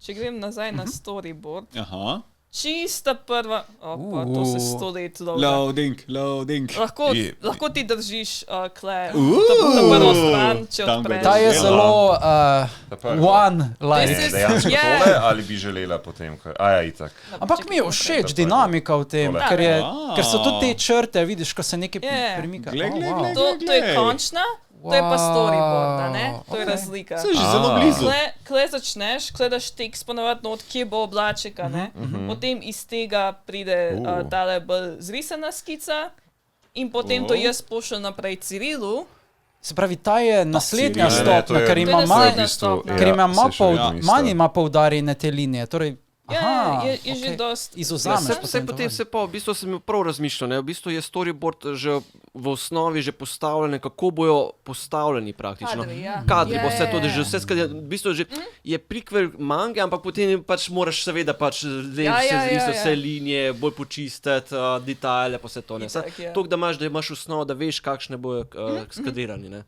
če grem nazaj na storyboard, Aha. čista prva, to se 100 let dolga. Loading. Lahko ti držiš kle, ta prvo stran, če odpreš. Ta je zelo one-like. Dejansko tole ali bi želela potem? Itak. Ampak mi je všeč dinamika v tem, ker so tudi te črte, vidiš, ko se nekaj premika. To je končna. To je pa storyboard, ne? To je razlika. Se že zelo blizu. Kle začneš, daš tekst ponovadi not, kje bo oblaček, ne? Potem iz tega pride tale bolj zrisana skica in potem to jaz pošljem naprej Cirilu. Se pravi, ta je naslednja stopnja, ker ima poudarjene te linije. Torej, je že dost. Izuzameš. V bistvu sem prav razmišljal, v bistvu je storyboard že v osnovi že postavljene, kako bojo postavljeni praktično. Kadri, bo vse to, da že vse skrat, v bistvu že je prikvel mange, ampak potem pač moraš seveda pač vse linije, bolj počistiti, detajle, pa vse to. Toliko, da imaš osnovo, da veš, kakšne bojo skadrirani, ne.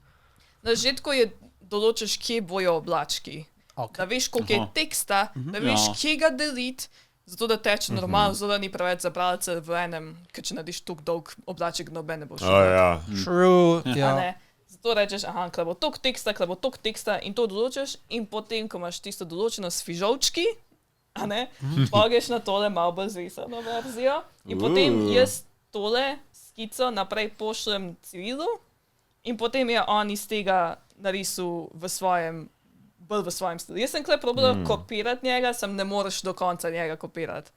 Na začetku je določiš, kje bojo oblački. Da veš, koliko je teksta, da veš, kje ga deliti, zato da teče normalno, zato da ni preveč za bralce v enem, ker če narediš toliko dolg oblaček, noben ne bo šel. True, Zato rečeš, kle bo toliko teksta in to določiš in potem, ko imaš tisto določeno s fižolčki, pa greš na tole malo bolj zrisano verzijo in potem jaz tole skico naprej pošljem Cirilu in potem je on iz tega narisal v svojem stilu. Jaz sem kle probala kopirati njega, sem ne moreš do konca njega kopirati.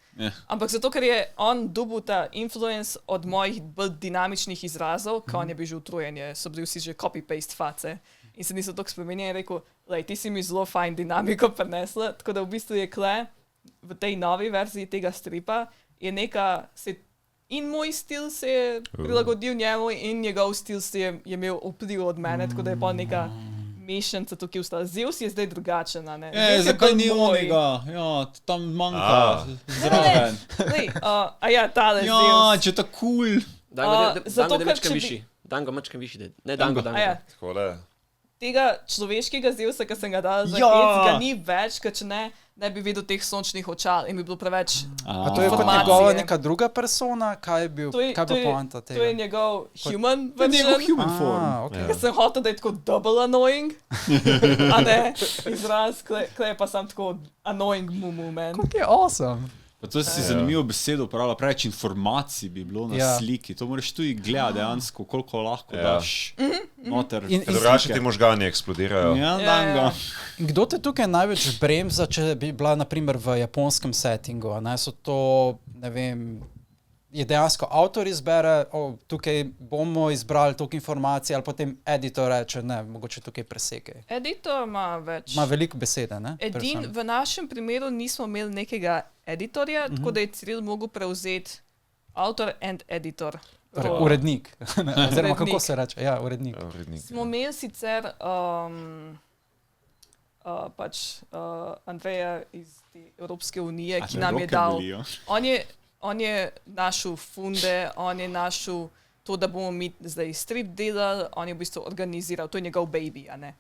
Ampak zato, ker je on dobil ta influence od mojih bolj dinamičnih izrazov, ko on je bil že utrujen, so bili vsi že copy-paste face. In se niso toliko spremenili in rekel, ti si mi zelo fajn dinamiko prinesla, tako da v bistvu je kle v tej novi verziji tega stripa je neka, in moj stil se je prilagodil njemu in njegov stil je imel vpliv od mene, tako da je pa neka mešanica tukaj ustala. Zeus je zdaj drugačen, ne? Zakaj ni onega? Tam manjka zraven. Tale Zeus. Če je to cool. Dango mačkam višji. Ne, Dango. Takole. Tega človeškega Zeusa, ki sem ga dala za hec, ga ni več, ker če ne bi videl teh sončnih očal in bi bilo preveč A to je kot njegova neka druga persona? Kaj je poanta tega? To je njegov human version. Human form. Ker sem hotel, da je tako double annoying, a ne izraz, kle je pa sam tako annoying mumu, man. Kako je awesome. Pa to si zanimivo besedo upravlja, preveč informacij bi bilo na sliki. To moraš tudi gledati dejansko, koliko lahko daš noter. Drugače ti možgani eksplodirajo. Dango. Kdo te tukaj največ bremza, če bi bila naprimer v japonskem settingu? So to, ne vem, je dejansko avtor izbere, tukaj bomo izbrali toliko informacij, ali potem editor reče, ne, mogoče tukaj presekaj. Editor ima več. Ima veliko besede, ne? V našem primeru nismo imeli nekega editorja, tako da je Ciril mogel prevzeti autor and editor. Urednik. Oziroma, kako se reče? Ja, urednik. Smo imeli sicer Andreja iz Evropske unije, ki nam je dal. On je našel funde, on je našel to, da bomo mi zdaj strip delali, on je v bistvu organiziral, to je njegov baby, a ne.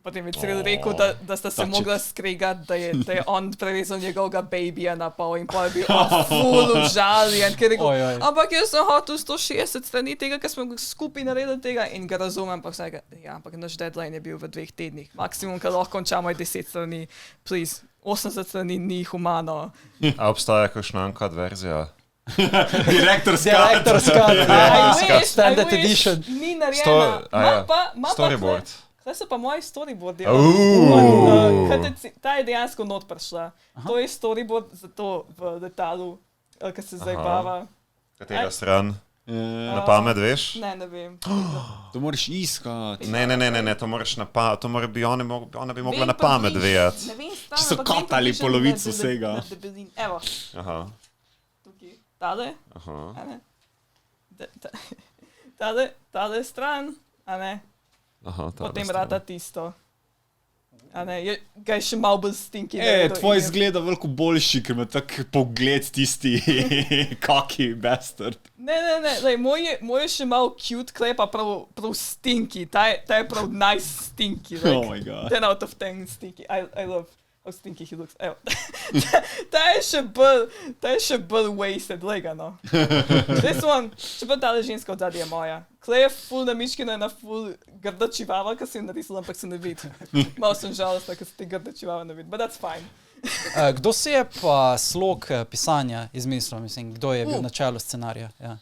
Potem je Ciril rekel, da sta se mogla skregati, da je on prerezal njegovega babyja na pol in pa je bil ful užaljen, ker je rekel, ampak jaz sem hotel 160 strani tega, ker smo skupaj naredili tega in ga razumem, ampak naš deadline je bil v 2 tednih. Maksimum, kar lahko končamo je 10 strani, please, 80 strani ni humano. A obstaja kakšna uncut verzija? Director's cut. Standard edition. Ni narejena. Storyboard. Zdaj so pa moji storyboardi. Ta je dejansko not prišla. To je storyboard za to v detalu, ki se zdaj bava. Katera stran? Na pamet, veš? Ne vem. To moraš iskati. Ne, to moraš na pamet, to mora bi, ona bi mogla na pamet vedeti. Če so katali polovico vsega. Evo. Tukaj, tale. Tale stran, a ne? Potem rata tisto. Ga je še malo bolj stinky. Tvoj izgleda veliko boljši, ker ima tak pogled tisti kaki bastard. Ne, moj je še malo cute, kle pa prav stinky. Ta je prav nice stinky. Oh my god. 10 out of 10 stinky. I love. How stinky he looks. Evo. ta je še bolj wasted, lega, no. This one, če pa tale ženska od zadnje je moja. Klej je full namičkina na full grda čivava, ki si jo narisala, ampak se ne vidi. Malo sem žalostna, ker se ti grda čivava ne vidi, but that's fine. Kdo si je pa slog pisanja izmislil, mislim, kdo je bil na čelu scenarija? Ja.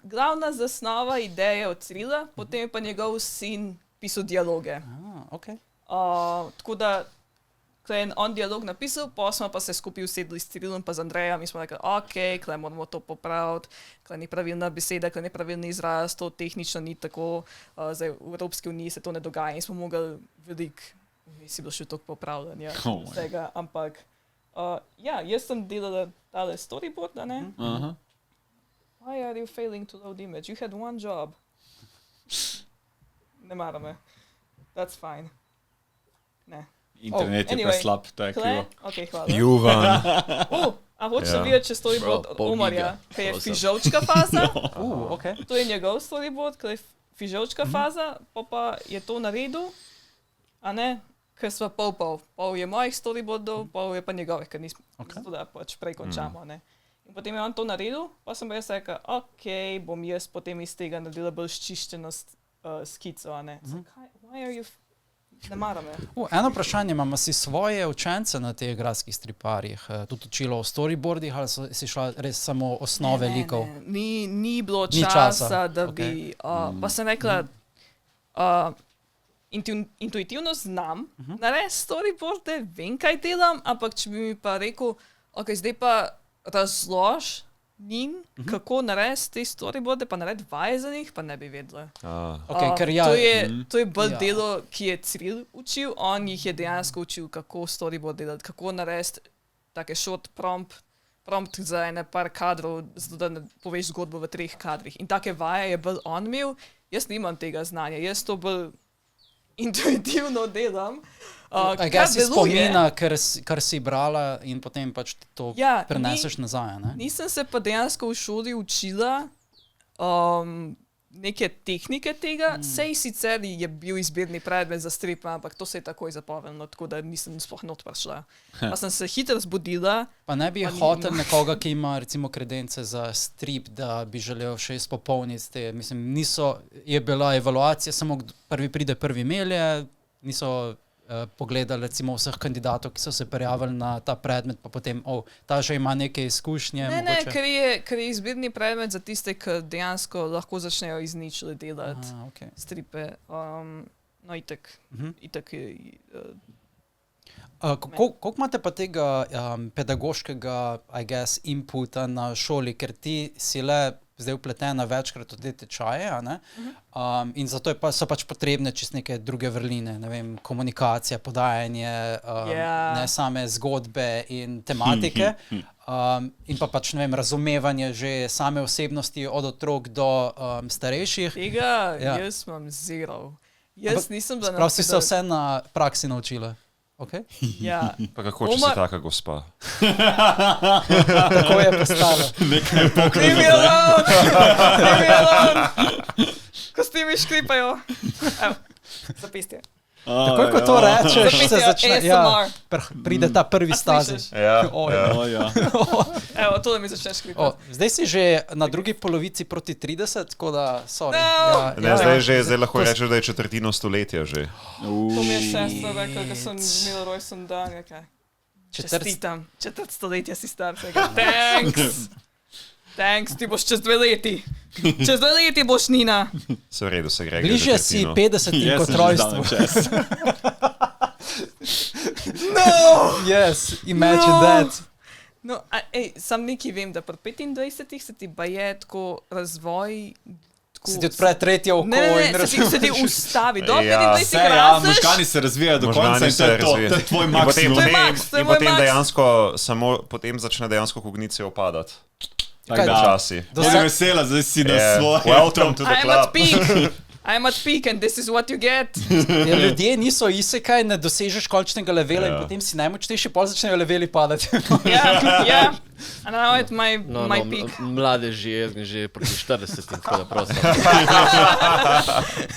Glavna zasnova ideje od Cirila, potem je pa njegov sin pisal dialoge. Okay. Tako da, klej je on dialog napisal, pa smo pa se skupaj usedli s Cirilom pa z Andrejem in smo rekli, klej moramo to popraviti, klej ni pravilna beseda, klej ni pravilni izraz, to tehnično ni tako, zdaj v Evropski uniji se to ne dogaja in smo mogli veliko, si bil še toliko popravljen, vsega, ampak jaz sem delala tale storyboard, da ne? Why are you failing to load image? You had one job. Ne mara me. That's fine. Ne. Internet je preslab, to je krivo. Okay, hvala. Juvan. Hočeš videti, če storyboard od Omarja, kaj je fižolčka faza. Okay. To je njegov storyboard, kaj je fižolčka faza, pa je to naredil, a ne, ker sva pol. Pol je mojih storyboardov, pol je pa njegovih, ker nismo, zato da pač prej končamo, ne. In potem je on to naredil, pa sem pa jaz rekel, bom jaz potem iz tega naredila bolj sčiščeno skico, a ne. Why are you... Ne mara me. Eno vprašanje, imamo si svoje učence na teh gradskih striparjih, tudi učilo o storyboardih ali si šla res samo osnove likov? Ni bilo časa, da bi... Pa sem rekla, intuitivno znam narediti storyboarde, vem, kaj delam, ampak če bi mi pa rekel, zdaj pa razlož njim, kako narediti te storyboarde, pa narediti vaje za njih, pa ne bi vedela. To je bolj delo, ki je Ciril učil, on jih je dejansko učil, kako storyboard delati, kako narediti take short prompt za ene par kadrov, zato da ne poveš zgodbo v 3 kadrih. In take vaje je bolj on imel, jaz nimam tega znanja, jaz to bolj intuitivno delam. Kaj si spomina, kar si brala in potem pač to preneseš nazaj, ne? Nisem se pa dejansko v šoli učila neke tehnike tega, sej sicer je bil izbirni predmet za strip, ampak to se je takoj zapovedalo, tako da nisem sploh not prišla. Pa sem se hitro zbudila. Pa ne bi hotel nekoga, ki ima recimo kredence za strip, da bi želel še izpopolniti te, mislim, je bila evaluacija, samo prvi pride, prvi melje, niso pogledali recimo vseh kandidatov, ki so se prijavili na ta predmet, pa potem, ta že ima neke izkušnje. Ne, ker je izbirni predmet za tiste, ki dejansko lahko začnejo iz ničle delati stripe. No, itak je... Koliko imate pa tega pedagoškega, I guess, inputa na šoli, ker ti si le zdaj vpletena večkrat v te tečaje, ne? In zato so pač potrebne čist neke druge vrline, ne vem, komunikacija, podajanje, ne same zgodbe in tematike, in pa pač, ne vem, razumevanje že same osebnosti od otrok do starejših. Jaz imam zero. Jaz nisem da... Prav si se vse na praksi naučila. Okay. Ja. Pa kako, če si taka gospa? Tako je postala. Nekaj je pokrat. Leave me alone! Kostimi škripajo. Evo, zapistje. Takoj, ko to rečeš, se začne, pride ta prvi staziš. Evo, to da mi začneš škripati. Zdaj si že na drugi polovici proti 30, tako da, sorry. Zdaj lahko rečeš, da je četrtino stoletja že. To mi je sestra rekla, ko sem imela rojsten dan, čestitam, četrt stoletja si star, Thanks, ti boš čez 2 leti. Čez 2 leti boš, Nina. Se v redu, se gre. Bližje si 50 kot rojstvu. No! Yes, imagine that. No, sam nekaj vem, da pri 25 se ti baje tako razvoj... Se ti odpre tretje oko. Ne, se ti ustavi. Do 25 razliš. Možgani se razvijajo do konca in to je tvoj maksimum. In potem dejansko, potem začne dejansko kognicija opadati. Počasi. Bodi vesela, zdaj si na svoj. Welcome to the club. I'm at peak and this is what you get. Ljudje niso isekaj, ne dosežeš končnega levela in potem si najmočnejši, pol začnejo leveli padati. Ja. And now at my peak. Mladeži, jaz že proti 40, tako da prosim.